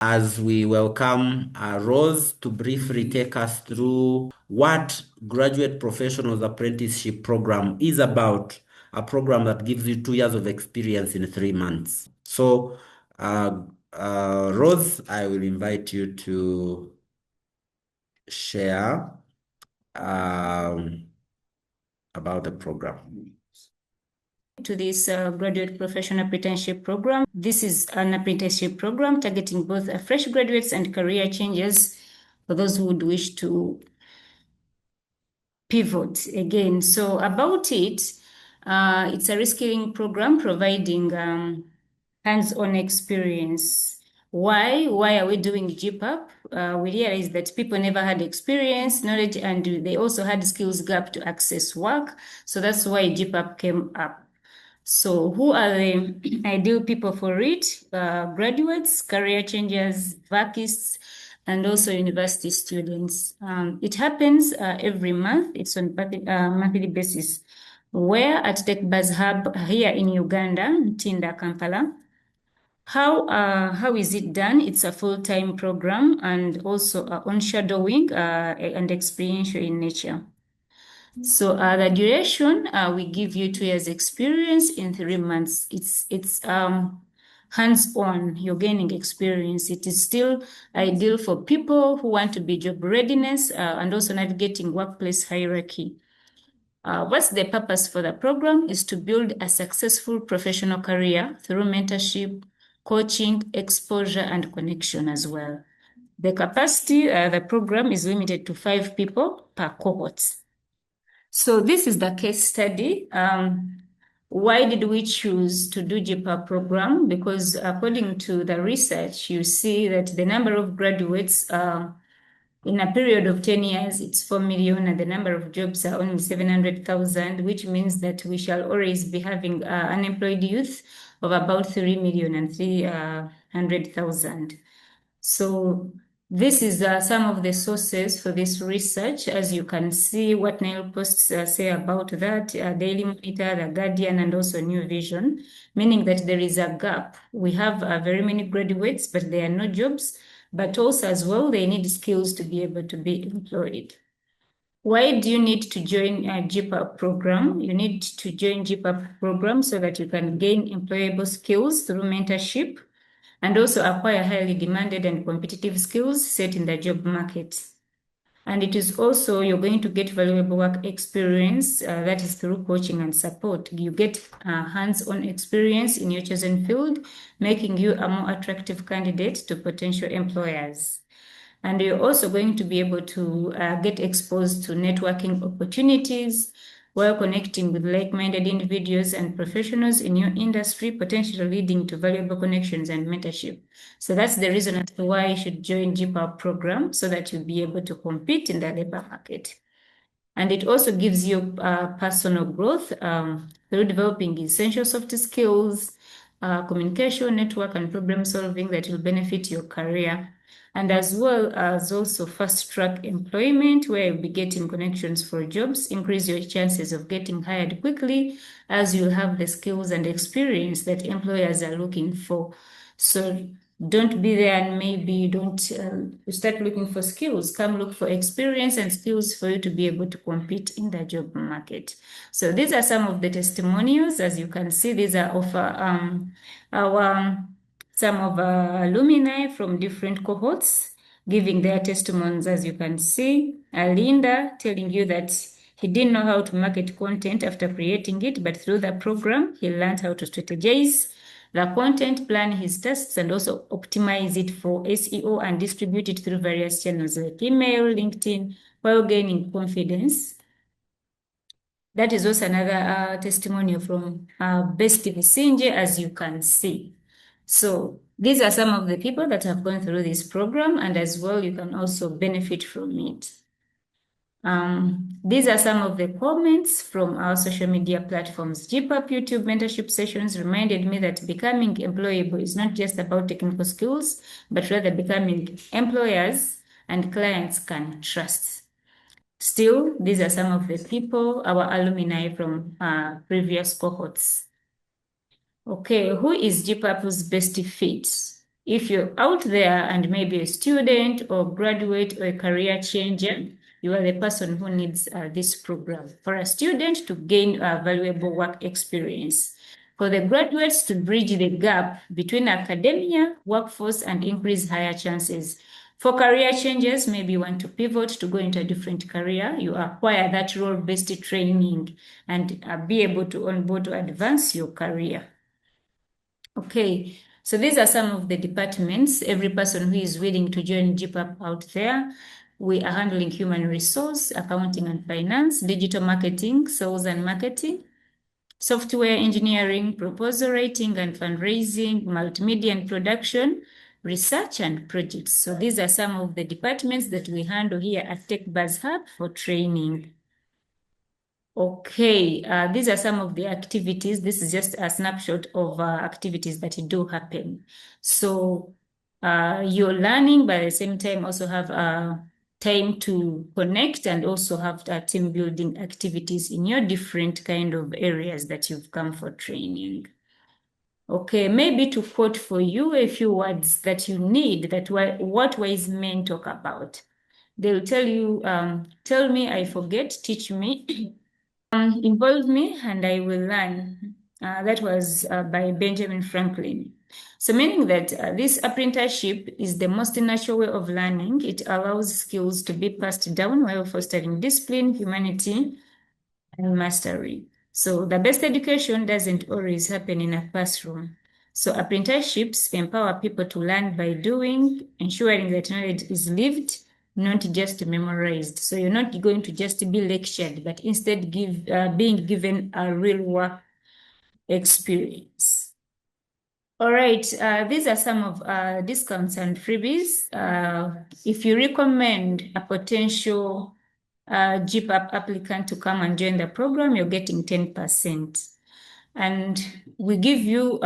as we welcome Rose to briefly take us through what Graduate Professionals Apprenticeship Program is about, a program that gives you 2 years of experience in 3 months. So, Rose, I will invite you to share about the program. To this graduate professional apprenticeship program. This is an apprenticeship program targeting both fresh graduates and career changes for those who would wish to pivot again. So about it, it's a reskilling program providing hands-on experience. Why are we doing GPAP? We realized that people never had experience, knowledge, and they also had skills gap to access work. So that's why GPAP came up. So who are the ideal people for it? Graduates, career changers, vacists, and also university students. It happens every month. It's on monthly basis. Where at TechBuzz Hub here in Uganda, Tinda, Kampala. How is it done? It's a full-time program and also on shadowing and experiential in nature. So the duration, we give you 2 years experience in 3 months. It's hands-on, you're gaining experience. It is still ideal for people who want to be job readiness and also navigating workplace hierarchy. What's the purpose for the program is to build a successful professional career through mentorship, coaching, exposure, and connection as well. The capacity, the program is limited to 5 people per cohort. So this is the case study. Why did we choose to do GPAP program? Because according to the research, you see that the number of graduates in a period of 10 years, it's 4 million, and the number of jobs are only 700,000, which means that we shall always be having unemployed youth of about 3,300,000. So this is some of the sources for this research. As you can see, what Nile Posts say about that, Daily Monitor, The Guardian, and also New Vision, meaning that there is a gap. We have very many graduates, but there are no jobs, but also as well, they need skills to be able to be employed. Why do you need to join a GPAP program? You need to join GPAP program so that you can gain employable skills through mentorship, and also acquire highly demanded and competitive skills set in the job market. And it is also, you're going to get valuable work experience, that is through coaching and support. You get hands-on experience in your chosen field, making you a more attractive candidate to potential employers. And you're also going to be able to get exposed to networking opportunities, while connecting with like-minded individuals and professionals in your industry, potentially leading to valuable connections and mentorship. So that's the reason as to why you should join GPAP program, so that you'll be able to compete in the labor market. And it also gives you personal growth through developing essential soft skills, communication, network, and problem solving that will benefit your career. And as well as also fast track employment, where you'll be getting connections for jobs, increase your chances of getting hired quickly, as you'll have the skills and experience that employers are looking for. So don't be there and maybe you don't start looking for skills. Come look for experience and skills for you to be able to compete in the job market. So these are some of the testimonials. As you can see, these are of some of our alumni from different cohorts giving their testimonies. As you can see, Linda telling you that he didn't know how to market content after creating it, but through the program, he learned how to strategize the content, plan his tasks, and also optimize it for SEO and distribute it through various channels like email, LinkedIn, while gaining confidence. That is also another testimonial from Besti Visinje, as you can see. So these are some of the people that have gone through this program, and as well, you can also benefit from it. These are some of the comments from our social media platforms. GPAP YouTube mentorship sessions reminded me that becoming employable is not just about technical skills, but rather becoming employers and clients can trust. Still, these are some of the people, our alumni from previous cohorts. Okay, who is GPAP's best fit? if you're out there and maybe a student or graduate or a career changer, you are the person who needs this program. For a student to gain valuable work experience. For the graduates to bridge the gap between academia, workforce, and increase higher chances. For career changes, maybe you want to pivot to go into a different career, you acquire that role-based training and be able to onboard to advance your career. Okay, so these are some of the departments. Every person who is willing to join GPAP out there, we are handling human resource, accounting and finance, digital marketing, sales and marketing, software engineering, proposal writing and fundraising, multimedia and production, research and projects. So these are some of the departments that we handle here at TechBuzz Hub for training. Okay, these are some of the activities. This is just a snapshot of activities that do happen. So you're learning, but at the same time also have time to connect and also have team building activities in your different kind of areas that you've come for training. Okay, maybe to quote for you a few words that you need, that what wise men talk about. They'll tell you, tell me, I forget, teach me. Involve me and I will learn. That was by Benjamin Franklin. So meaning that this apprenticeship is the most natural way of learning. It allows skills to be passed down while fostering discipline, humanity, and mastery. So the best education doesn't always happen in a classroom. So apprenticeships empower people to learn by doing, ensuring that knowledge is lived, not just memorized. So you're not going to just be lectured, but instead being given a real work experience. All right, these are some of discounts and freebies. If you recommend a potential GPAP applicant to come and join the program, you're getting 10%. And we give you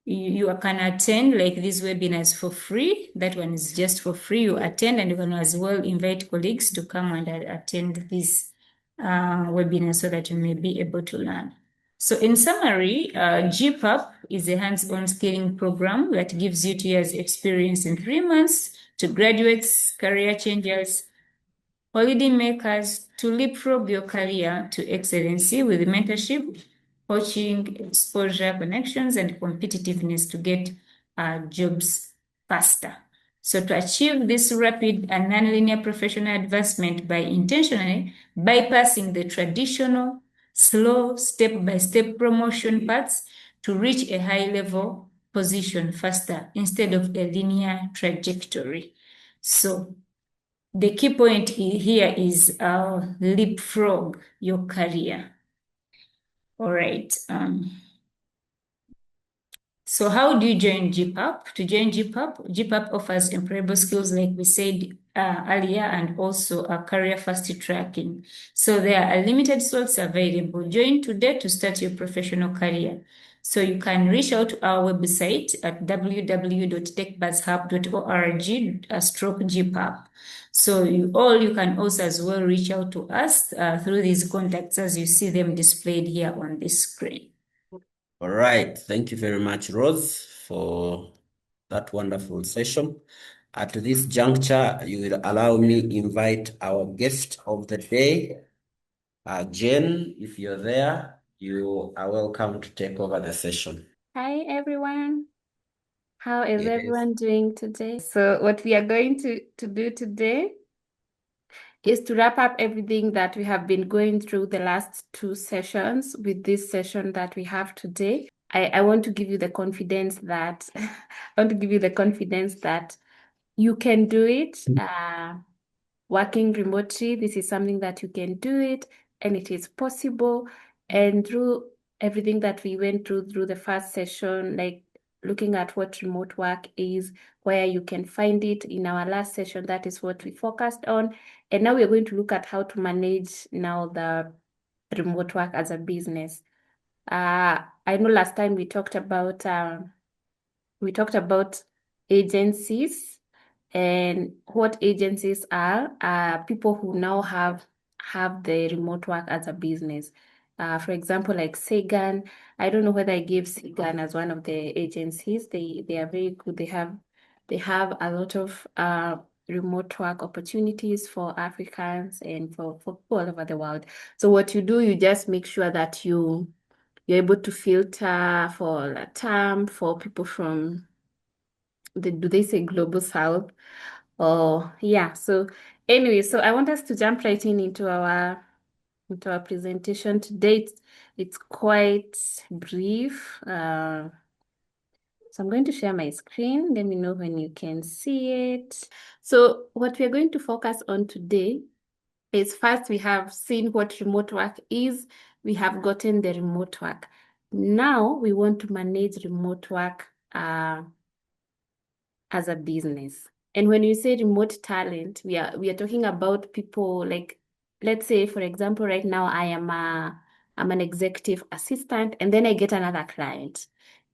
you can attend like these webinars for free. That one is just for free. You attend and you can as well invite colleagues to come and attend this webinar so that you may be able to learn. So in summary, GPAP is a hands-on skilling program that gives you 2 years experience in 3 months to graduates, career changers, holiday makers to leapfrog your career to excellency with mentorship, coaching, exposure, connections, and competitiveness to get jobs faster. So to achieve this rapid and nonlinear professional advancement by intentionally bypassing the traditional, slow, step-by-step promotion paths to reach a high-level position faster instead of a linear trajectory. So the key point here is leapfrog your career. All right. So how do you join GPAP? To join GPAP, GPAP offers employable skills like we said earlier, and also career fast tracking. So there are limited slots available. Join today to start your professional career. So you can reach out to our website at www.techbuzzhub.org/GPAP. So you can also as well reach out to us through these contacts as you see them displayed here on this screen. All right. Thank you very much, Rose, for that wonderful session. At this juncture, you will allow me invite our guest of the day, Jen. If you're there, you are welcome to take over the session. Hi, everyone. How is Yes. everyone doing today? So what we are going to do today is to wrap up everything that we have been going through the last 2 sessions with this session that we have today. I want to give you the confidence that you can do it. Working remotely, this is something that you can do it, and it is possible. And through everything that we went through the first session, like looking at what remote work is, where you can find it in our last session, that is what we focused on. And now we're going to look at how to manage now the remote work as a business. I know last time we talked about agencies, and what agencies are people who now have the remote work as a business. For example, like Sagan. I don't know whether I gave Sagan as one of the agencies. They are very good. They have a lot of remote work opportunities for Africans and for people all over the world. So what you do, you just make sure that you're able to filter for LATAM, for people from do they say global south? Oh, yeah. So anyway, so I want us to jump right into our presentation today. It's quite brief. So I'm going to share my screen. Let me know when you can see it. So what we're going to focus on today is, first, we have seen what remote work is. We have gotten the remote work. Now we want to manage remote work as a business. And when you say remote talent, we are talking about people like, let's say, for example, right now I'm an executive assistant, and then I get another client.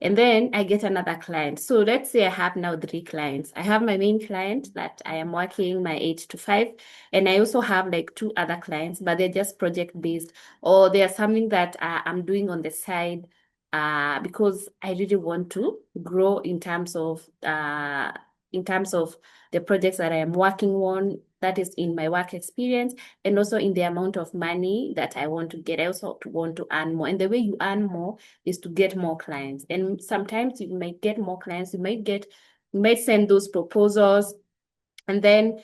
And then I get another client. So let's say I have now 3 clients. I have my main client that I am working my 8 to 5. And I also have like 2 other clients, but they're just project based, or they are something that I'm doing on the side because I really want to grow in terms of the projects that I am working on, that is in my work experience, and also in the amount of money that I want to get. I also want to earn more. And the way you earn more is to get more clients. And sometimes you might get more clients, you might send those proposals, and then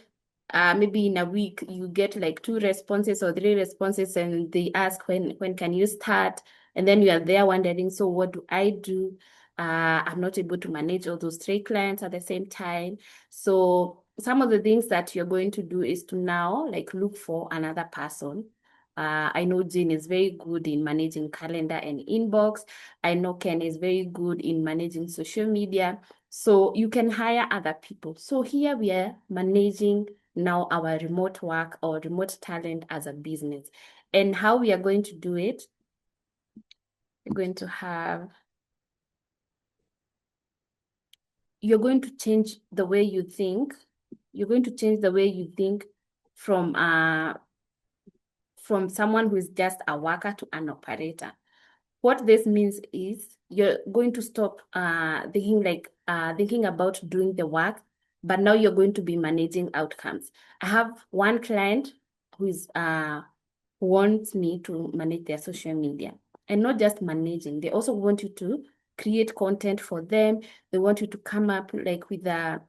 maybe in a week you get like 2 responses or 3 responses, and they ask when can you start, and then you are there wondering, so what do I do? I'm not able to manage all those 3 clients at the same time. So some of the things that you're going to do is to now like look for another person. I know Jane is very good in managing calendar and inbox. I know Ken is very good in managing social media. So you can hire other people. So here we are managing now our remote work or remote talent as a business. And how we are going to do it, you're going to change the way you think. You're going to change the way you think from someone who is just a worker to an operator. What this means is you're going to stop thinking about doing the work, but now you're going to be managing outcomes. I have one client who wants me to manage their social media, and not just managing. They also want you to create content for them. They want you to come up like with a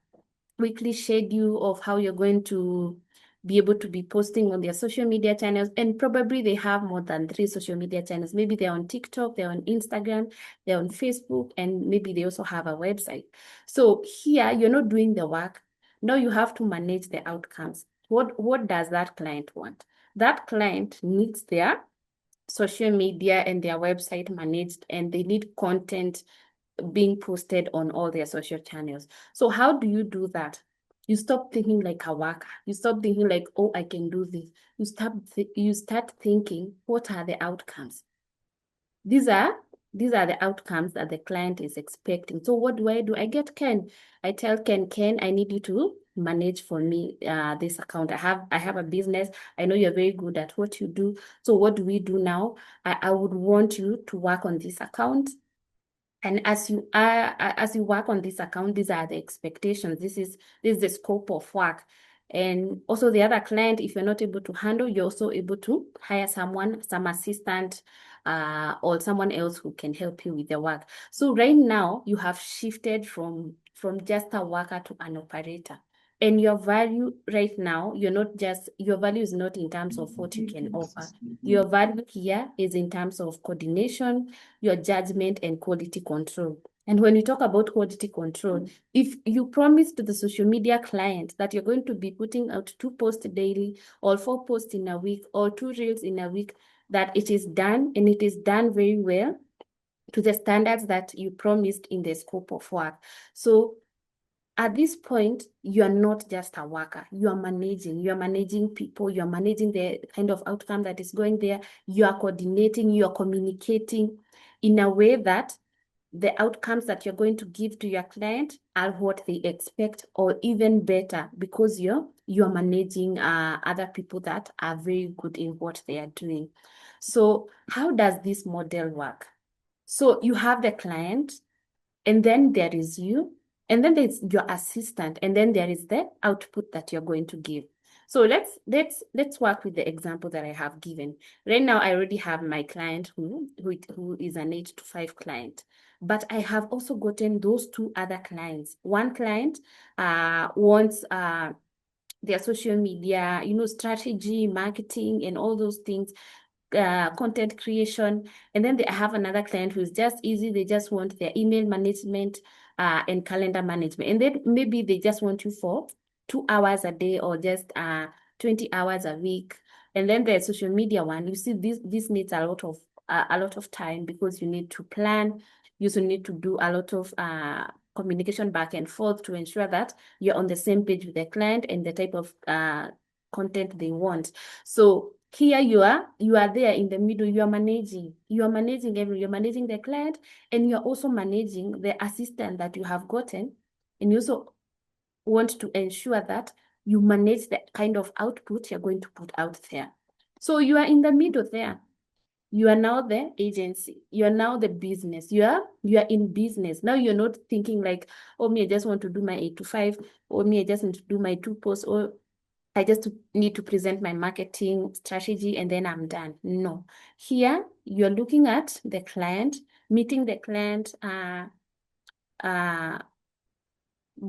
weekly schedule of how you're going to be able to be posting on their social media channels. And probably they have more than 3 social media channels. Maybe they're on TikTok, they're on Instagram, they're on Facebook, and maybe they also have a website. So here you're not doing the work. Now you have to manage the outcomes. What does that client want? That client needs their social media and their website managed, and they need content being posted on all their social channels. So how do you do that? You stop thinking like a worker. You stop thinking like, oh, I can do this. You start thinking, what are the outcomes? These are the outcomes that the client is expecting. So what do? I get Ken. I tell Ken, I need you to manage for me this account. I have a business. I know you're very good at what you do. So what do we do now? I would want you to work on this account. And as you work on this account, these are the expectations. This is the scope of work. And also the other client, if you're not able to handle, you're also able to hire some assistant, or someone else who can help you with the work. So right now you have shifted from just a worker to an operator. And your value right now, your value is not in terms of what you can offer. Your value here is in terms of coordination, your judgment, and quality control. And when you talk about quality control, if you promise to the social media client that you're going to be putting out 2 posts daily, or 4 posts in a week, or 2 reels in a week, that it is done, and it is done very well to the standards that you promised in the scope of work. So at this point, you are not just a worker. You are managing people. You are managing the kind of outcome that is going there. You are coordinating, you are communicating in a way that the outcomes that you're going to give to your client are what they expect, or even better, because you're managing other people that are very good in what they are doing. So how does this model work? So you have the client, and then there is you, and then there's your assistant, and then there is the output that you're going to give. So let's work with the example that I have given. Right now, I already have my client who is an 8 to 5 client, but I have also gotten those 2 other clients. One client wants their social media, strategy, marketing, and all those things, content creation. And then I have another client who's just easy. They just want their email management and calendar management. And then maybe they just want you for 2 hours a day or just 20 hours a week. And then the social media one, you see, this needs a lot of time, because you need to plan. You also need to do a lot of communication back and forth to ensure that you're on the same page with the client and the type of content they want. So here you are there in the middle. You're managing you're managing the client, and you're also managing the assistant that you have gotten, and you also want to ensure that you manage the kind of output you're going to put out there. So you are in the middle there. You are now the agency. You are now the business. You are in business. Now you're not thinking like, oh, me, I just want to do my 8 to 5, or me, I just need to do my 2 posts, or I just need to present my marketing strategy and then I'm done. No. Here, you're looking at the client, meeting the client,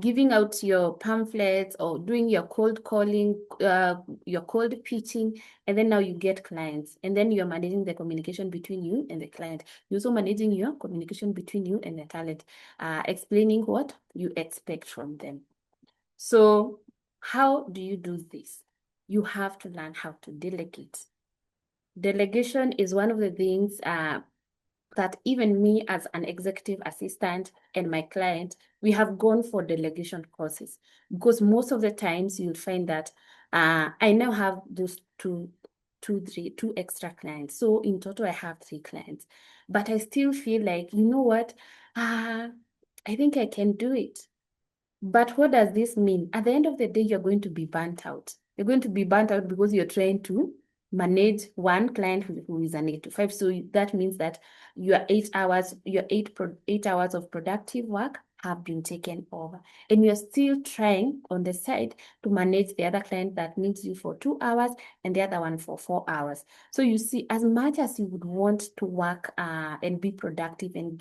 giving out your pamphlets or doing your cold calling, your cold pitching, and then now you get clients. And then you're managing the communication between you and the client. You're also managing your communication between you and the talent, explaining what you expect from them. So how do you do this? You have to learn how to delegate. Delegation is one of the things that even me as an executive assistant and my client, we have gone for delegation courses, because most of the times you'll find that I now have those two extra clients. So in total, I have 3 clients, but I still feel like, you know what? I think I can do it. But what does this mean? At the end of the day, you're going to be burnt out. You're going to be burnt out because you're trying to manage one client who is an 8 to 5. So that means that your 8 hours, your 8 hours of productive work have been taken over. And you're still trying on the side to manage the other client that needs you for 2 hours and the other one for 4 hours. So you see, as much as you would want to work and be productive and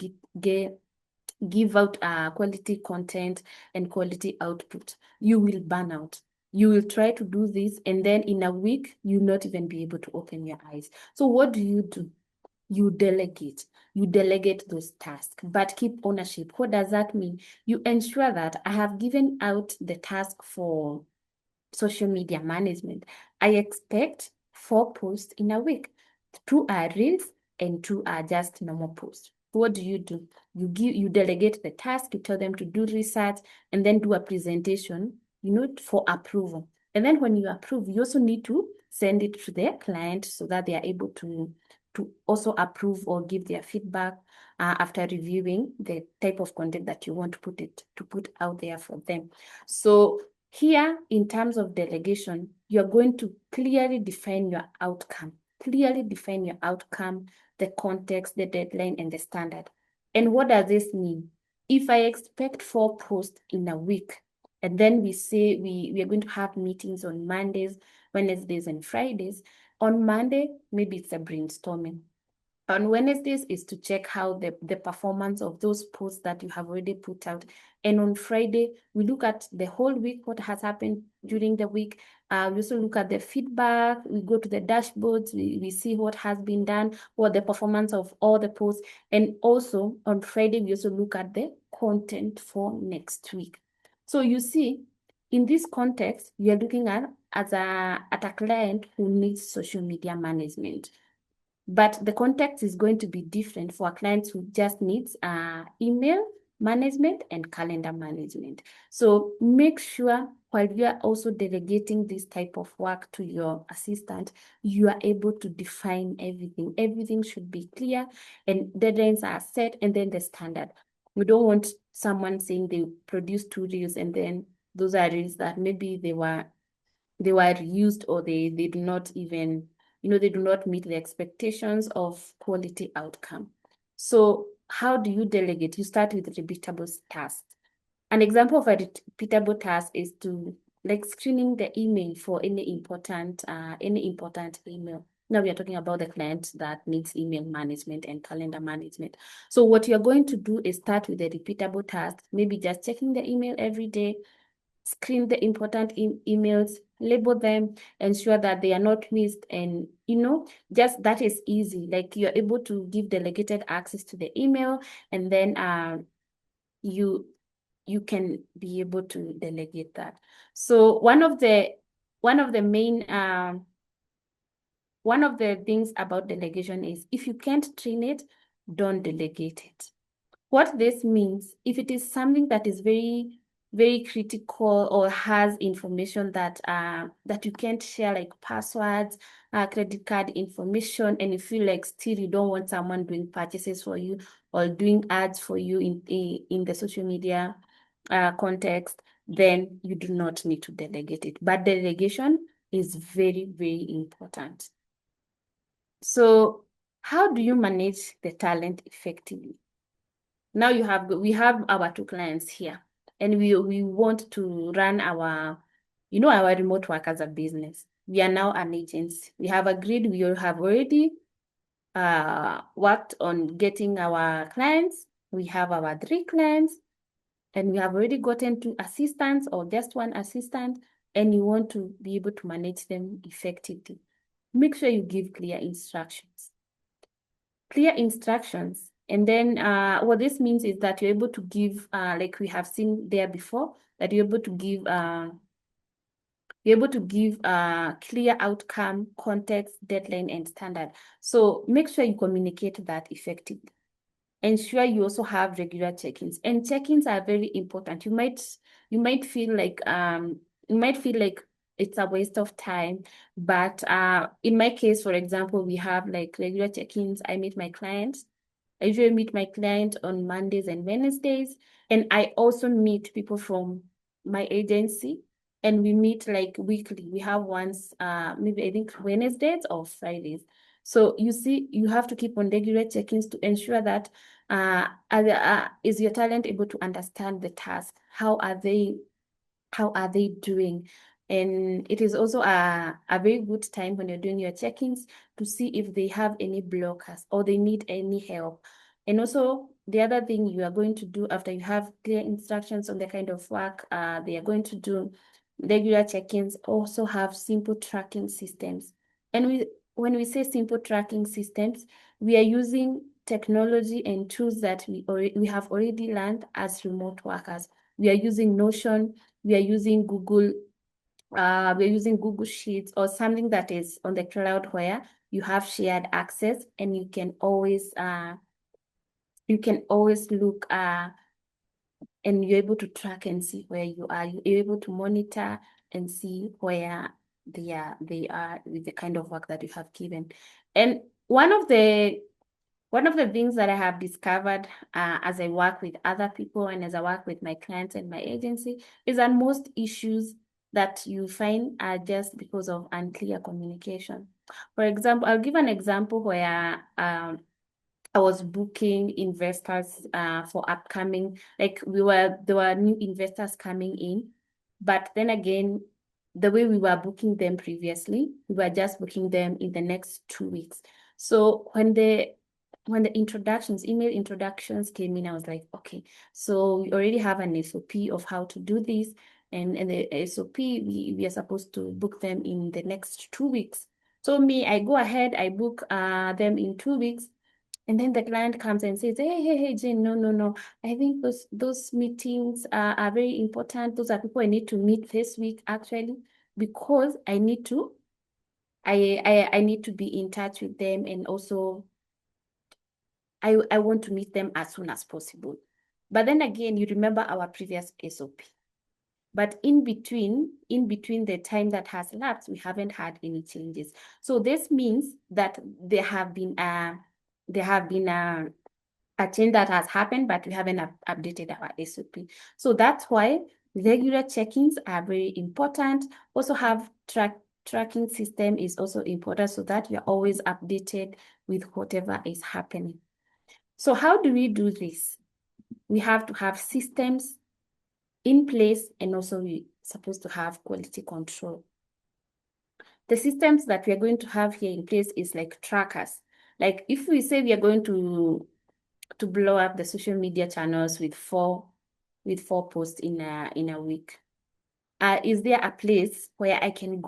give out quality content and quality output, you will burn out. You will try to do this, and then in a week, you'll not even be able to open your eyes. So what do? You delegate. You delegate those tasks, but keep ownership. What does that mean? You ensure that I have given out the task for social media management. I expect 4 posts in a week. 2 are reels and 2 are just normal posts. What do? You delegate the task, you tell them to do research and then do a presentation, for approval. And then when you approve, you also need to send it to their client so that they are able to also approve or give their feedback after reviewing the type of content that you want to put out there for them. So here, in terms of delegation, you're going to clearly define your outcome. Clearly define your outcome, the context, the deadline, and the standard. And what does this mean? If I expect 4 posts in a week, and then we say we are going to have meetings on Mondays, Wednesdays, and Fridays. On Monday, maybe it's a brainstorming. On Wednesdays is to check how the performance of those posts that you have already put out. And on Friday, we look at the whole week, what has happened during the week. We also look at the feedback. We go to the dashboards. We see what has been done, what the performance of all the posts. And also on Friday, we also look at the content for next week. So you see, in this context, you are looking at a client who needs social media management. But the context is going to be different for a client who just needs email management and calendar management. So make sure while you are also delegating this type of work to your assistant, you are able to define everything. Everything should be clear and deadlines are set, and then the standard. We don't want someone saying they produced 2 reels and then those are reels that maybe they were reused or they did not even they do not meet the expectations of quality outcome. So how do you delegate? You start with repeatable tasks. An example of a repeatable task is to like screening the email for any important email. Now we are talking about the client that needs email management and calendar management. So what you're going to do is start with a repeatable task, maybe just checking the email every day, screen the important emails, label them, ensure that they are not missed, and just that is easy. Like you're able to give delegated access to the email, and then you can be able to delegate that. So one of the things about delegation is if you can't train it, don't delegate it. What this means, if it is something that is very, very critical or has information that you can't share, like passwords, credit card information, and you feel like still you don't want someone doing purchases for you or doing ads for you in the social media context, then you do not need to delegate it. But delegation is very, very important. So how do you manage the talent effectively? Now we have our two clients here, and we want to run our remote work as a business. We are now an agency. We have agreed, we have already worked on getting our clients. We have our 3 clients, and we have already gotten 2 assistants or just 1 assistant, and you want to be able to manage them effectively. Make sure you give clear instructions. And then what this means is that you're able to give, like we have seen there before, that you're able to give clear outcome, context, deadline, and standard. So make sure you communicate that effectively. Ensure you also have regular check-ins, and check-ins are very important. You might feel like it's a waste of time, but in my case, for example, we have like regular check-ins. I usually meet my client on Mondays and Wednesdays, and I also meet people from my agency, and we meet like weekly. We have once, maybe I think Wednesdays or Fridays. So you see, you have to keep on regular check-ins to ensure that is your talent able to understand the task? How are they doing? And it is also a very good time when you're doing your check-ins to see if they have any blockers or they need any help. And also the other thing you are going to do after you have clear instructions on the kind of work they are going to do, regular check-ins also have simple tracking systems. And when we say simple tracking systems, we are using technology and tools that we have already learned as remote workers. We are using Notion, we are using Google Sheets, or something that is on the cloud where you have shared access, and you can always look and you're able to track and see where you are. You're able to monitor and see where they are with the kind of work that you have given. And one of the things that I have discovered as I work with other people and as I work with my clients and my agency is that most issues that you find are just because of unclear communication. For example, I'll give an example where I was booking investors for upcoming, like there were new investors coming in, but then again, the way we were booking them previously, we were just booking them in the next 2 weeks. So when the email introductions came in, I was like, okay, so we already have an SOP of how to do this, and the SOP, we are supposed to book them in the next 2 weeks. So I go ahead, I book them in 2 weeks. And then the client comes and says, hey, Jane, no. I think those meetings are very important. Those are people I need to meet this week, actually, because I need to be in touch with them, and also I want to meet them as soon as possible. But then again, you remember our previous SOP. But in between the time that has elapsed, we haven't had any changes. So this means that there have been a change that has happened, but we haven't updated our SOP. So that's why regular check-ins are very important. Also have tracking system is also important so that you're always updated with whatever is happening. So how do we do this? We have to have systems in place, and also we're supposed to have quality control. The systems that we are going to have here in place is like trackers. Like if we say we are going to blow up the social media channels with four posts in a week, is there a place where I can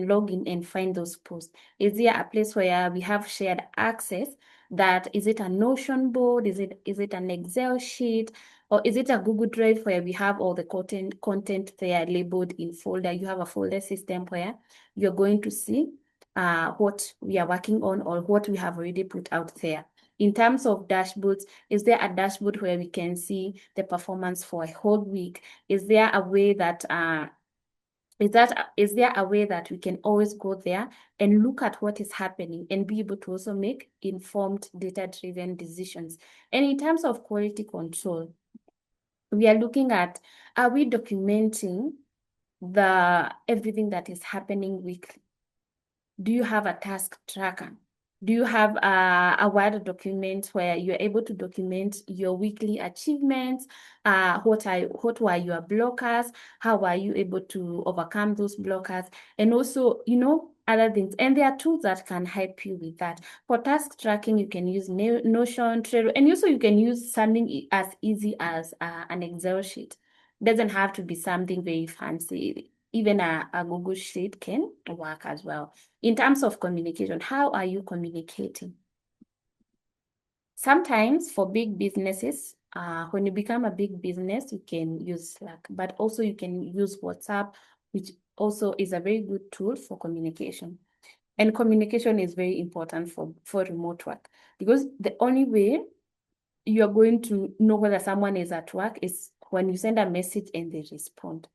log in and find those posts? Is there a place where we have shared access? That is it a Notion board? Is it an Excel sheet? Or is it a Google Drive where we have all the content there labeled in folder? You have a folder system where you're going to see what we are working on or what we have already put out there. In terms of dashboards, is there a dashboard where we can see the performance for a whole week? Is there a way that is there a way that we can always go there and look at what is happening and be able to also make informed, data-driven decisions? And in terms of quality control, we are looking at, are we documenting everything that is happening weekly? Do you have a task tracker? Do you have a Word document where you're able to document your weekly achievements? What were your blockers? How were you able to overcome those blockers? And also, other things. And there are tools that can help you with that. For task tracking, you can use Notion, Trello, and also you can use something as easy as an Excel sheet. Doesn't have to be something very fancy. Even a Google Sheet can work as well. In terms of communication, how are you communicating? Sometimes for big businesses, when you become a big business, you can use Slack, but also you can use WhatsApp, which also is a very good tool for communication. And communication is very important for remote work, because the only way you're going to know whether someone is at work is when you send a message and they respond.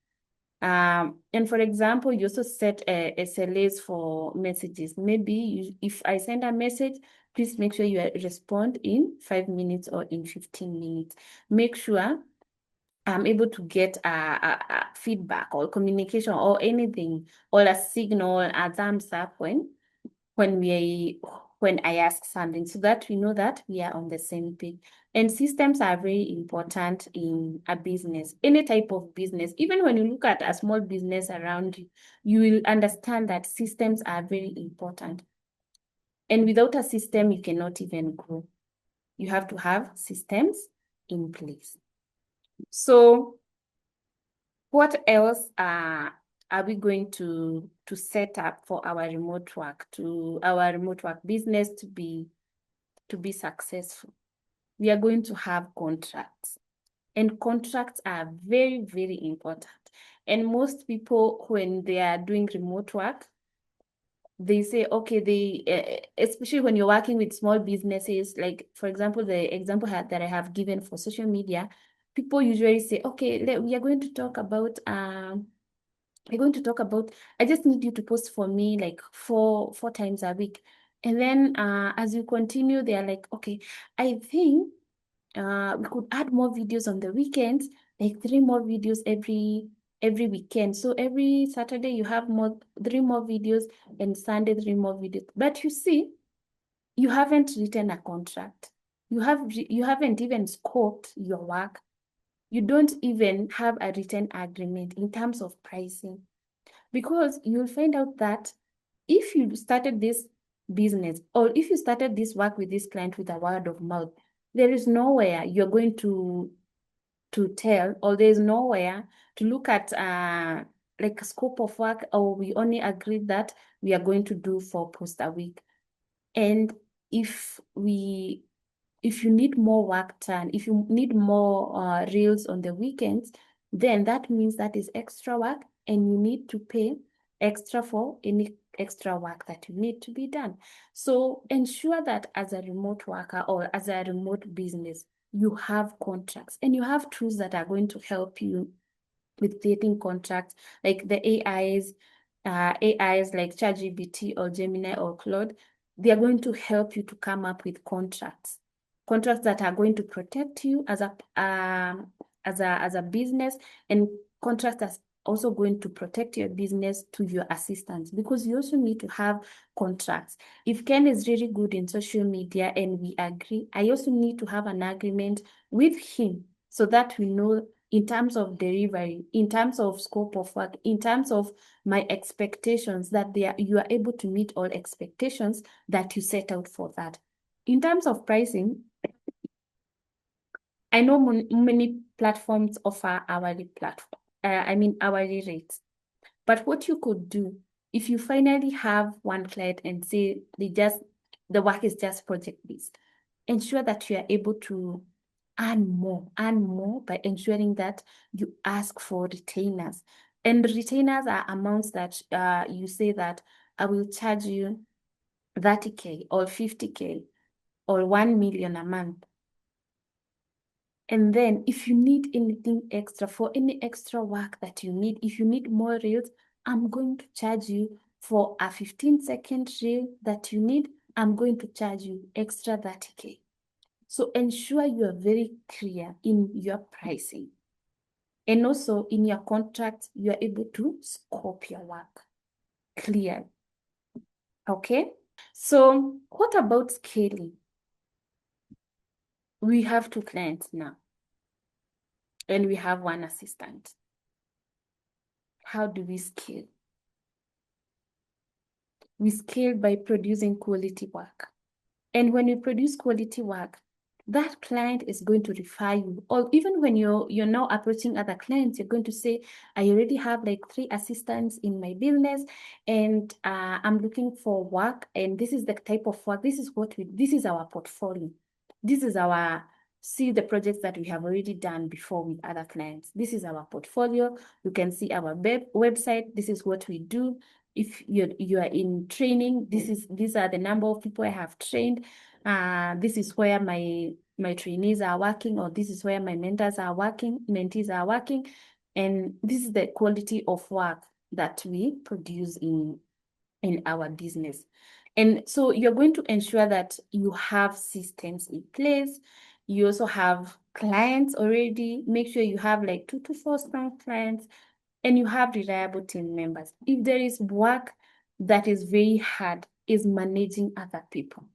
And for example, you also set SLAs for messages. Maybe if I send a message, please make sure you respond in 5 minutes or in 15 minutes. Make sure I'm able to get a feedback or communication or anything, or a signal, a thumbs up when I ask something, so that we know that we are on the same page. And systems are very important in a business, any type of business. Even when you look at a small business around you, you will understand that systems are very important. And without a system, you cannot even grow. You have to have systems in place. So what else are we going to set up for our remote work, business to be successful? We are going to have contracts, and contracts are very, very important. And most people, when they are doing remote work, they say, okay, especially when you're working with small businesses, like for example, the example that I have given for social media, people usually say, okay, we are going to talk about I just need you to post for me like four times a week. And then as you continue, they are like, okay, I think we could add more videos on the weekends, like 3 more videos every weekend. So every Saturday you have 3 more videos, and Sunday 3 more videos. But you see, you haven't written a contract. You haven't even scoped your work. You don't even have a written agreement in terms of pricing, because you'll find out that if you started this business, or if you started this work with this client with a word of mouth, there is nowhere you're going to tell, or there's nowhere to look at like a scope of work, or we only agreed that we are going to do 4 posts a week. And if you need more work done, if you need more reels on the weekends, then that means that is extra work, and you need to pay extra for any extra work that you need to be done. So ensure that as a remote worker or as a remote business, you have contracts, and you have tools that are going to help you with creating contracts, like the AIs like ChatGPT or Gemini or Claude. They are going to help you to come up with contracts that are going to protect you as a business, and contracts also going to protect your business to your assistants, because you also need to have contracts. If Ken is really good in social media and we agree, I also need to have an agreement with him so that we know in terms of delivery, in terms of scope of work, in terms of my expectations, that you are able to meet all expectations that you set out for that. In terms of pricing, I know many platforms offer hourly hourly rates. But what you could do, if you finally have one client and say the work is just project-based, ensure that you are able to earn more by ensuring that you ask for retainers. And retainers are amounts that you say that I will charge you 30K or 50K or 1 million a month. And then if you need anything extra, for any extra work that you need, if you need more reels, I'm going to charge you for a 15-second reel that you need. I'm going to charge you extra 30K. So ensure you are very clear in your pricing. And also in your contract, you are able to scope your work clearly. Okay? So what about scaling? We have 2 clients now, and we have 1 assistant. How do we scale? We scale by producing quality work. And when you produce quality work, that client is going to refer you. Or even when you're now approaching other clients, you're going to say, I already have like 3 assistants in my business, and I'm looking for work, and this is the type of work. This is our portfolio. This is see the projects that we have already done before with other clients. This is our portfolio. You can see our website. This is what we do. If you are in training, these are the number of people I have trained. This is where my trainees are working, or this is where my mentees are working, and this is the quality of work that we produce in our business. And so you're going to ensure that you have systems in place. You also have clients already. Make sure you have like 2 to 4 strong clients, and you have reliable team members. If there is work that is very hard, is managing other people.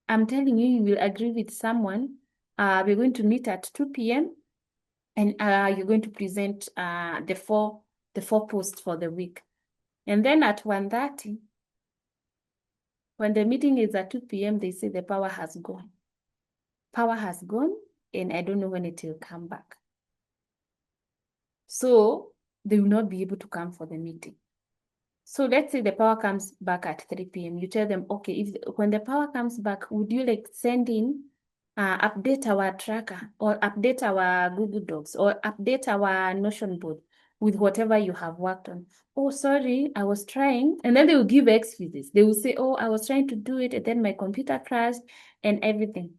I'm telling you, you will agree with someone. We're going to meet at 2 p.m. and you're going to present the four posts for the week. And then at 1:30, when the meeting is at 2 p.m., they say the power has gone. Power has gone, and I don't know when it will come back. So they will not be able to come for the meeting. So let's say the power comes back at 3 p.m. You tell them, okay, when the power comes back, would you like send in, update our tracker, or update our Google Docs, or update our Notion board with whatever you have worked on? Oh, sorry, I was trying. And then they will give excuses. They will say, oh, I was trying to do it, and then my computer crashed and everything.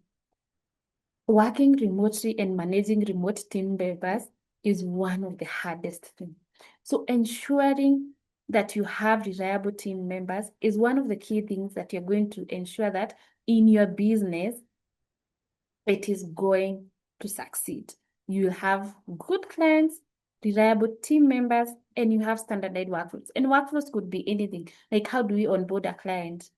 Working remotely and managing remote team members is one of the hardest things. So ensuring that you have reliable team members is one of the key things that you're going to ensure that in your business, it is going to succeed. You have good clients, reliable team members, and you have standardized workflows. And workflows could be anything. Like, how do we onboard a client?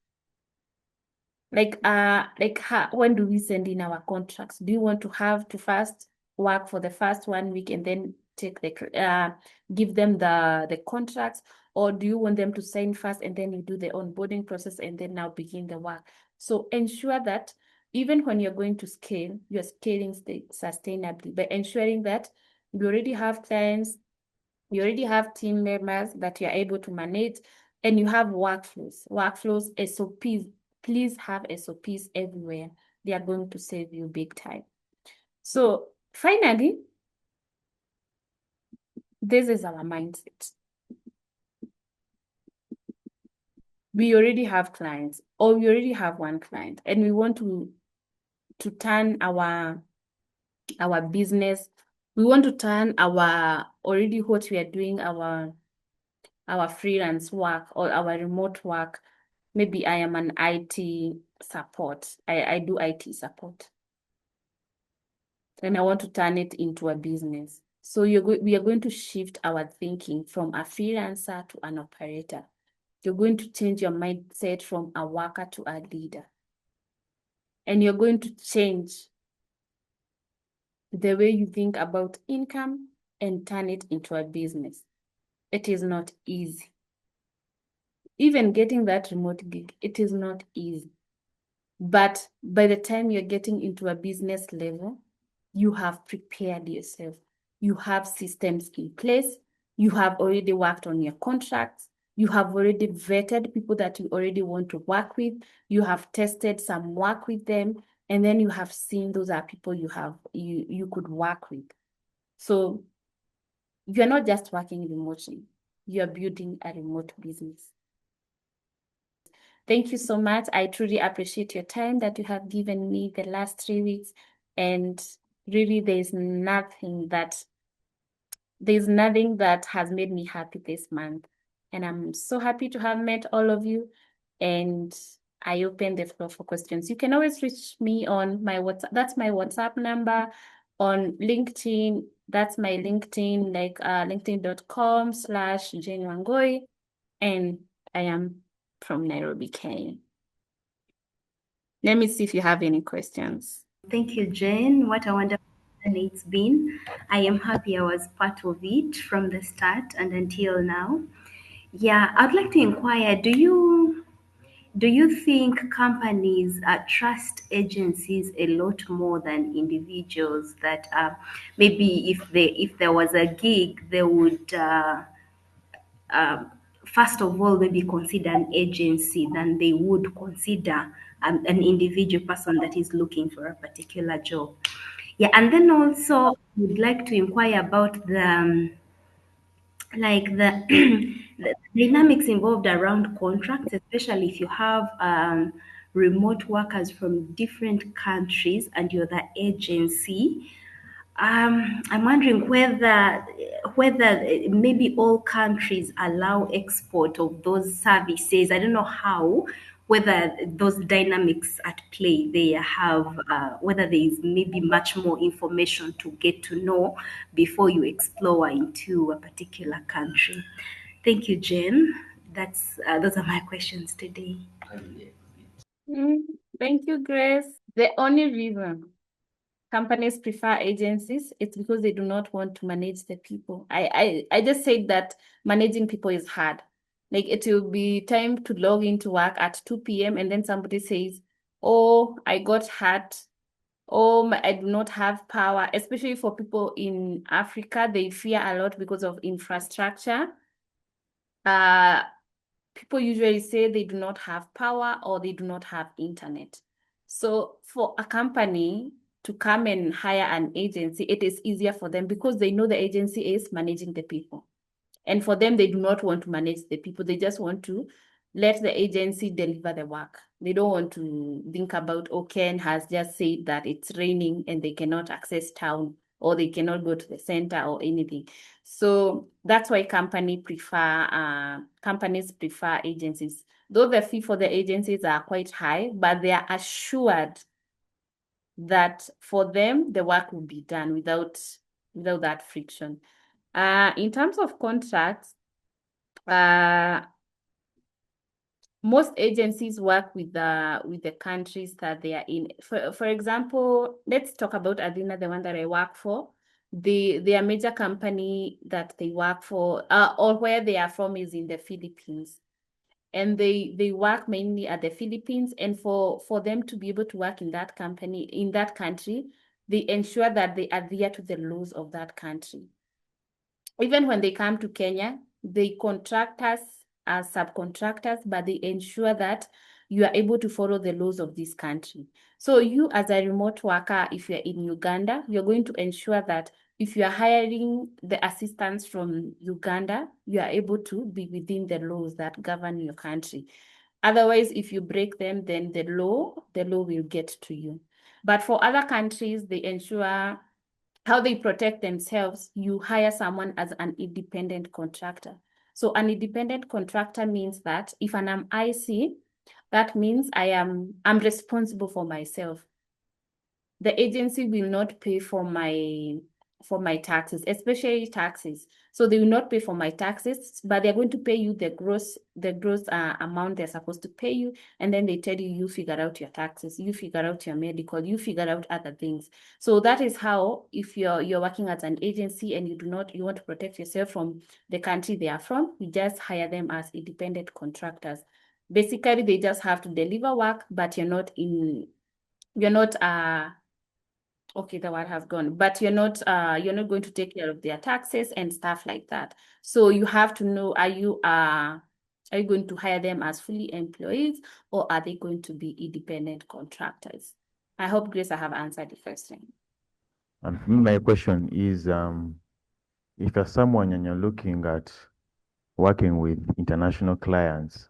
When do we send in our contracts? Do you want to have to first work for the first 1 week and then give them the contracts, or do you want them to sign first and then you do the onboarding process and then now begin the work? So ensure that even when you're going to scale, you're scaling sustainably by ensuring that you already have clients, you already have team members that you're able to manage, and you have workflows, SOPs. Please have SOPs everywhere. They are going to save you big time. So finally, this is our mindset. We already have clients, or we already have 1 client, and we want to turn our business. We want to turn already what we are doing, our freelance work or our remote work. Maybe I am an IT support. I do IT support. And I want to turn it into a business. So we are going to shift our thinking from a freelancer to an operator. You're going to change your mindset from a worker to a leader. And you're going to change the way you think about income and turn it into a business. It is not easy. Even getting that remote gig, it is not easy. But by the time you're getting into a business level, you have prepared yourself. You have systems in place. You have already worked on your contracts. You have already vetted people that you already want to work with. You have tested some work with them. And then you have seen those are people you could work with. So you're not just working remotely. You're building a remote business. Thank you so much. I truly appreciate your time that you have given me the last 3 weeks. And really, there's nothing that has made me happy this month. And I'm so happy to have met all of you. And I open the floor for questions. You can always reach me on my WhatsApp. That's my WhatsApp number. On LinkedIn, that's my LinkedIn, like linkedin.com/Jane Wangoi. And I am from Nairobi, Kenya. Let me see if you have any questions. Thank you, Jane. What a wonderful journey it's been. I am happy I was part of it from the start and until now. Yeah, I'd like to inquire, do you think companies trust agencies a lot more than individuals? That maybe if there was a gig, they would first of all maybe consider an agency than they would consider an individual person that is looking for a particular job. Yeah, and then also would like to inquire about the the dynamics involved around contracts, especially if you have remote workers from different countries and you're the agency. I'm wondering whether maybe all countries allow export of those services. I don't know how, whether those dynamics at play there have whether there is maybe much more information to get to know before you explore into a particular country. Thank you, Jen. That's those are my questions today. Thank you, Grace. The only reason companies prefer agencies, it's because they do not want to manage the people. I just said that managing people is hard. Like it will be time to log into work at 2 p.m. and then somebody says, oh, I got hurt. Oh, I do not have power. Especially for people in Africa, they fear a lot because of infrastructure. People usually say they do not have power or they do not have internet. So for a company to come and hire an agency, it is easier for them because they know the agency is managing the people. And for them, they do not want to manage the people. They just want to let the agency deliver the work. They don't want to think about, oh, Ken has just said that it's raining and they cannot access town or they cannot go to the center or anything. So that's why companies prefer agencies. Though the fee for the agencies are quite high, but they are assured that for them, the work will be done without that friction. In terms of contracts, most agencies work with the countries that they are in. For example, let's talk about Adina, the one that I work for. Their major company that they work for, or where they are from, is in the Philippines. And they work mainly at the Philippines. And for them to be able to work in that country, they ensure that they adhere to the laws of that country. Even when they come to Kenya, they contract us as subcontractors, but they ensure that you are able to follow the laws of this country. So you, as a remote worker, if you're in Uganda, you're going to ensure that if you are hiring the assistants from Uganda, you are able to be within the laws that govern your country. Otherwise, if you break them, then the law will get to you. But for other countries, they ensure how they protect themselves. You hire someone as an independent contractor. So an independent contractor means that if I'm IC, that means I'm responsible for myself. The agency will not pay for my for my taxes, especially taxes. So they will not pay for my taxes, but they're going to pay you the gross amount they're supposed to pay you, and then they tell you, you figure out your taxes, you figure out your medical, you figure out other things. So that is how, if you're working at an agency and you want to protect yourself from the country they are from, you just hire them as independent contractors. Basically, they just have to deliver work, but you're not okay, the word has gone, but you're not going to take care of their taxes and stuff like that. So you have to know, are you going to hire them as fully employees, or are they going to be independent contractors? I hope, Grace, I have answered the question. And my question is, if you're someone and you're looking at working with international clients,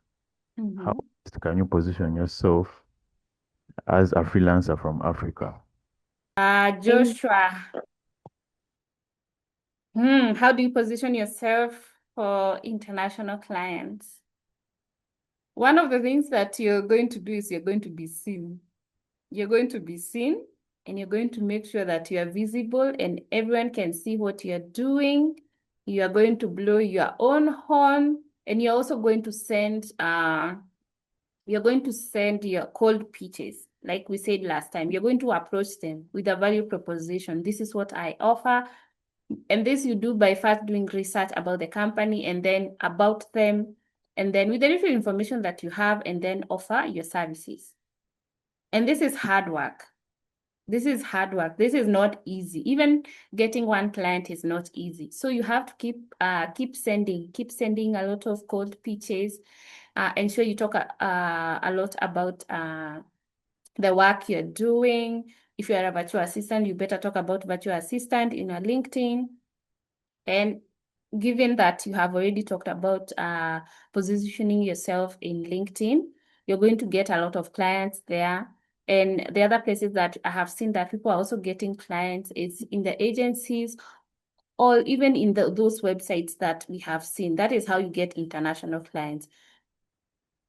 how can you position yourself as a freelancer from Africa? Joshua, how do you position yourself for international clients? One of the things that you're going to do is you're going to be seen. You're going to be seen, and you're going to make sure that you are visible and everyone can see what you're doing. You are going to blow your own horn, and you're also going to send your cold pitches. Like we said last time, you're going to approach them with a value proposition. This is what I offer. And this you do by first doing research about the company and then about them, and then with the little information that you have, and then offer your services. And this is hard work. This is hard work. This is not easy. Even getting one client is not easy. So you have to keep sending a lot of cold pitches. Ensure you talk a lot about the work you're doing. If you are a virtual assistant, you better talk about virtual assistant in your LinkedIn. And given that you have already talked about positioning yourself in LinkedIn, you're going to get a lot of clients there. And the other places that I have seen that people are also getting clients is in the agencies, or even in those websites that we have seen. That is how you get international clients.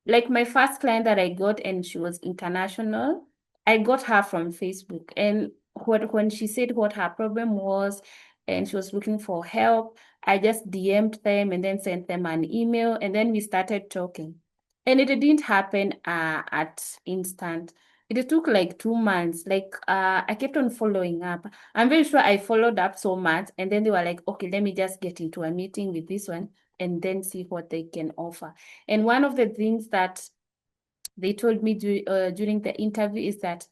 Like my first client that I got, and she was international, I got her from Facebook. And when she said what her problem was and she was looking for help, I just DM'd them and then sent them an email, and then we started talking. And it didn't happen at instant. It took like 2 months. Like I kept on following up. I'm very sure I followed up so much, and then they were like, okay, let me just get into a meeting with this one and then see what they can offer. And one of the things that they told me during the interview is that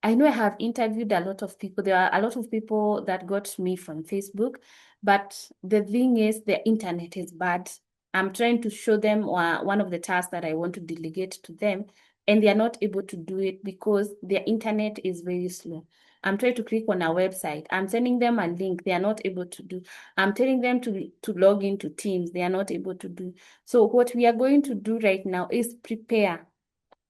I know I have interviewed a lot of people. There are a lot of people that got me from Facebook, but the thing is the internet is bad. I'm trying to show them one of the tasks that I want to delegate to them, and they are not able to do it because their internet is very slow. I'm trying to click on a website. I'm sending them a link. They are not able to do. I'm telling them to log into Teams. They are not able to do. So what we are going to do right now is prepare.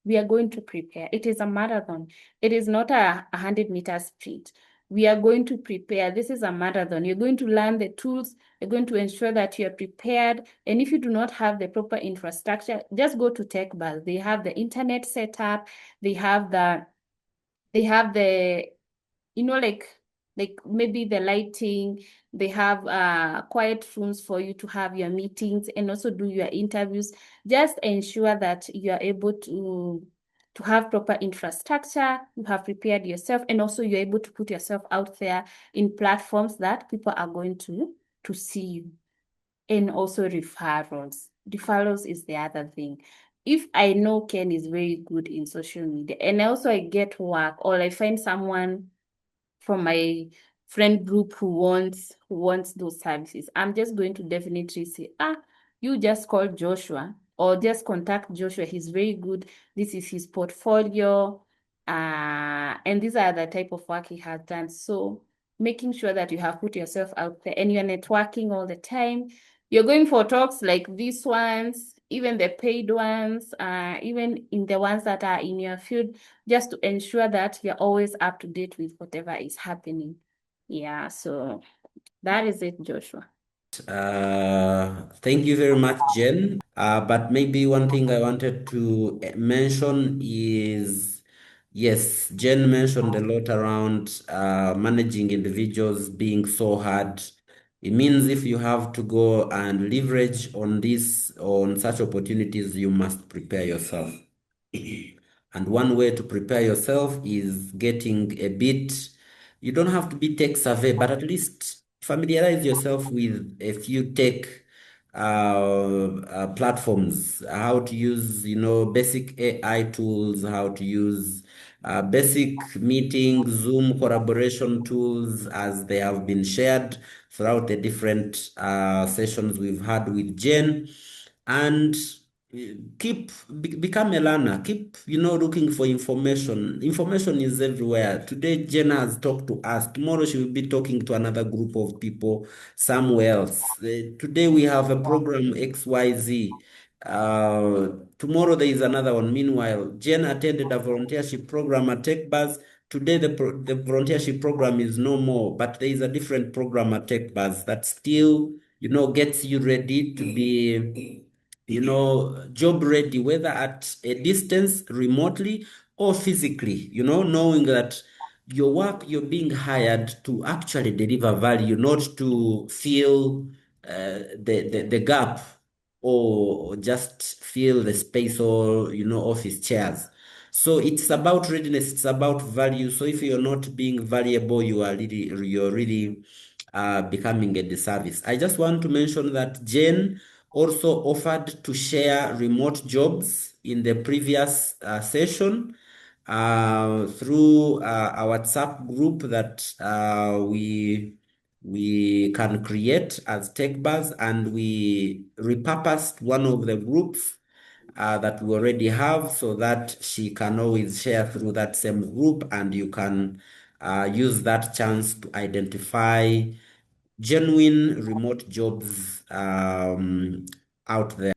We are going to prepare. It is a marathon. It is not a 100-meter sprint. We are going to prepare. This is a marathon. You're going to learn the tools. You're going to ensure that you're prepared. And if you do not have the proper infrastructure, just go to TechBuzz. They have the internet set up. They have the like maybe the lighting. They have quiet rooms for you to have your meetings and also do your interviews. Just ensure that you are able to have proper infrastructure, you have prepared yourself, and also you're able to put yourself out there in platforms that people are going to see you. And also referrals. Referrals is the other thing. If I know Ken is very good in social media, and also I get work, or I find someone from my friend group who wants those services, I'm just going to definitely say, you just call Joshua, or just contact Joshua. He's very good. This is his portfolio. And these are the type of work he has done. So making sure that you have put yourself out there and you're networking all the time. You're going for talks like these ones, even the paid ones, even in the ones that are in your field, just to ensure that you're always up to date with whatever is happening. Yeah, so that is it, Joshua. Thank you very much, Jen. But maybe one thing I wanted to mention is Yes, Jen mentioned a lot around managing individuals being so hard. It means if you have to go and leverage on this, on such opportunities, you must prepare yourself. And one way to prepare yourself is getting a bit, you don't have to be tech savvy, but at least familiarize yourself with a few tech platforms, how to use, basic AI tools, how to use basic meeting, Zoom collaboration tools as they have been shared throughout the different sessions we've had with Jen. And become a learner. Keep, looking for information. Information is everywhere. Today, Jen has talked to us. Tomorrow, she will be talking to another group of people somewhere else. Today, we have a program XYZ. Tomorrow, there is another one. Meanwhile, Jen attended a volunteership program at TechBuzz. Today, the volunteership program is no more, but there is a different program at TechBuzz that still, gets you ready to be, job ready, whether at a distance, remotely, or physically, knowing that your work, you're being hired to actually deliver value, not to fill the gap or just fill the space or, office chairs. So it's about readiness, it's about value. So if you're not being valuable, you're really becoming a disservice. I just want to mention that Jen also offered to share remote jobs in the previous session through a WhatsApp group that we can create as TechBuzz, and we repurposed one of the groups that we already have so that she can always share through that same group, and you can use that chance to identify genuine remote jobs out there.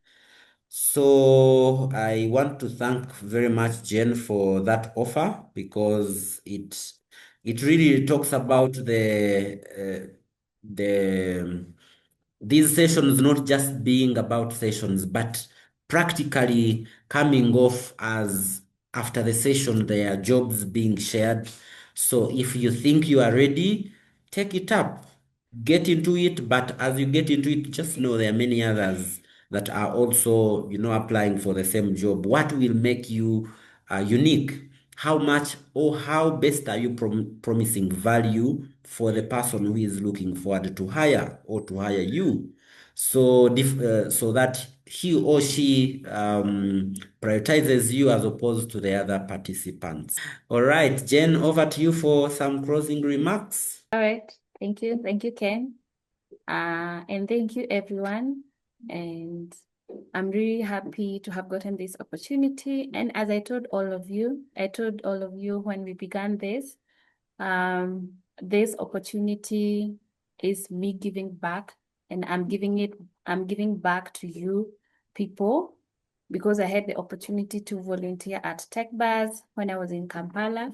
So I want to thank very much Jen for that offer, because it really talks about the these sessions not just being about sessions, but practically coming off as after the session there are jobs being shared. So if you think you are ready, take it up, get into it. But as you get into it, just know there are many others that are also, applying for the same job. What will make you unique? How much or how best are you promising value for the person who is looking forward to hire or to hire you? So, so that he or she prioritizes you as opposed to the other participants. All right, Jen, over to you for some closing remarks. All right. Thank you. Thank you, Ken. And thank you, everyone. And I'm really happy to have gotten this opportunity. And as I told all of you when we began this opportunity is me giving back, and I'm giving back to you people, because I had the opportunity to volunteer at TechBuzz when I was in Kampala.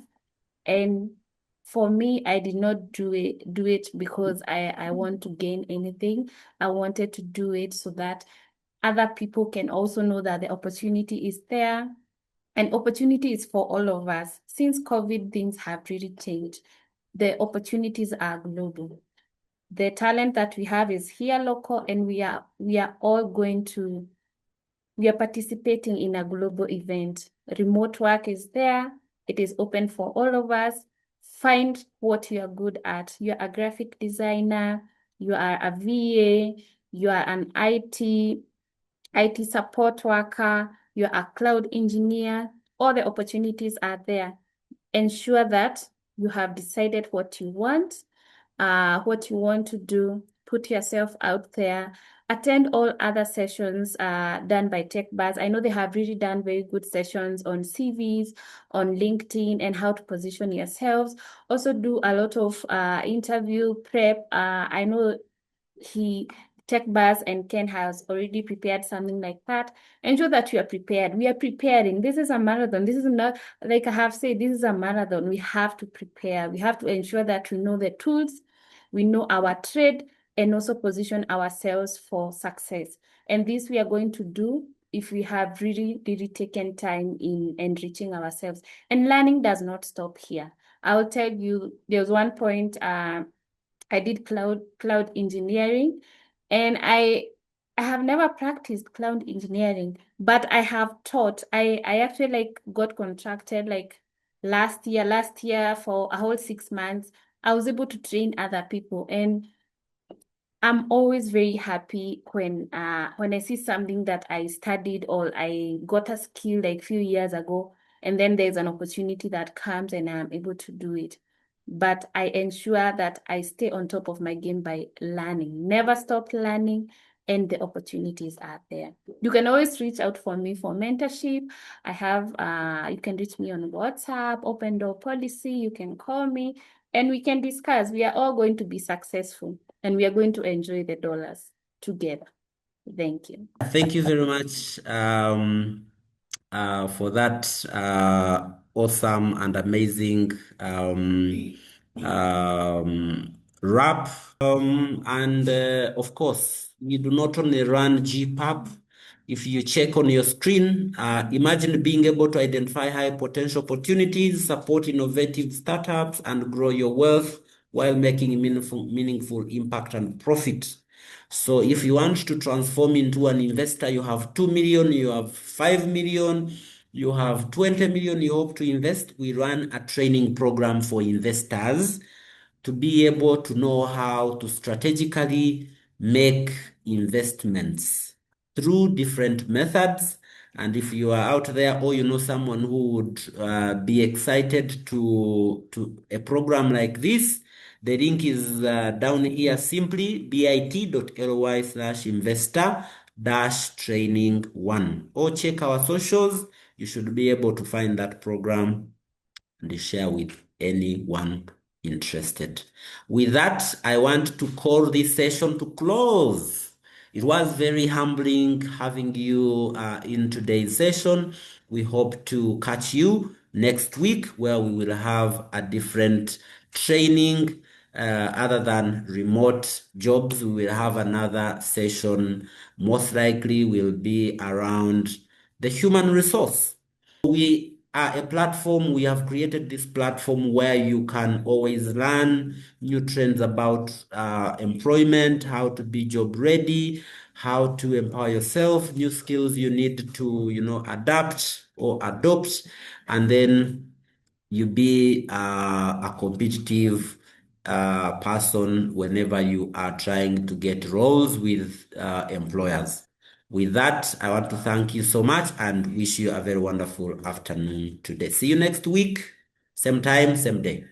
And for me, I did not do it because I want to gain anything. I wanted to do it so that other people can also know that the opportunity is there. And opportunity is for all of us. Since COVID, things have really changed. The opportunities are global. The talent that we have is here local, and we are participating in a global event. Remote work is there. It is open for all of us. Find what you are good at. You're a graphic designer, you are a VA, you are an IT support worker, you're a cloud engineer. All the opportunities are there. Ensure that you have decided what you want to do. Put yourself out there. Attend all other sessions done by TechBuzz. I know they have really done very good sessions on CVs, on LinkedIn, and how to position yourselves. Also do a lot of interview prep. I know TechBuzz and Ken has already prepared something like that. Ensure that you are prepared. We are preparing. This is a marathon. This is not, like I have said, this is a marathon. We have to prepare. We have to ensure that we know the tools, we know our trade, and also position ourselves for success. And this we are going to do if we have really, really taken time in enriching ourselves. And learning does not stop here. I'll tell you, there was one point I did cloud engineering, and I have never practiced cloud engineering, but I have taught. I actually like got contracted like last year for a whole 6 months. I was able to train other people, and I'm always very happy when I see something that I studied or I got a skill like few years ago, and then there's an opportunity that comes and I'm able to do it. But I ensure that I stay on top of my game by learning. Never stop learning, and the opportunities are there. You can always reach out for me for mentorship. I have you can reach me on WhatsApp, Open Door Policy. You can call me and we can discuss. We are all going to be successful, and we are going to enjoy the dollars together. Thank you. Thank you very much for that awesome and amazing wrap. And of course, we do not only run GPAP. If you check on your screen, imagine being able to identify high potential opportunities, support innovative startups, and grow your wealth while making meaningful impact and profit. So if you want to transform into an investor, you have 2 million, you have 5 million, you have 20 million you hope to invest. We run a training program for investors to be able to know how to strategically make investments through different methods. And if you are out there or you know someone who would be excited to a program like this, the link is down here, simply bit.ly/investor-training1, or check our socials. You should be able to find that program and share with anyone interested. With that, I want to call this session to close. It was very humbling having you in today's session. We hope to catch you next week, where we will have a different training. Other than remote jobs, we will have another session. Most likely will be around the human resource. We are a platform. We have created this platform where you can always learn new trends about employment, how to be job ready, how to empower yourself, new skills you need to, adapt or adopt, and then you be a competitive person whenever you are trying to get roles with employers. With that, I want to thank you so much and wish you a very wonderful afternoon today. See you next week, same time, same day.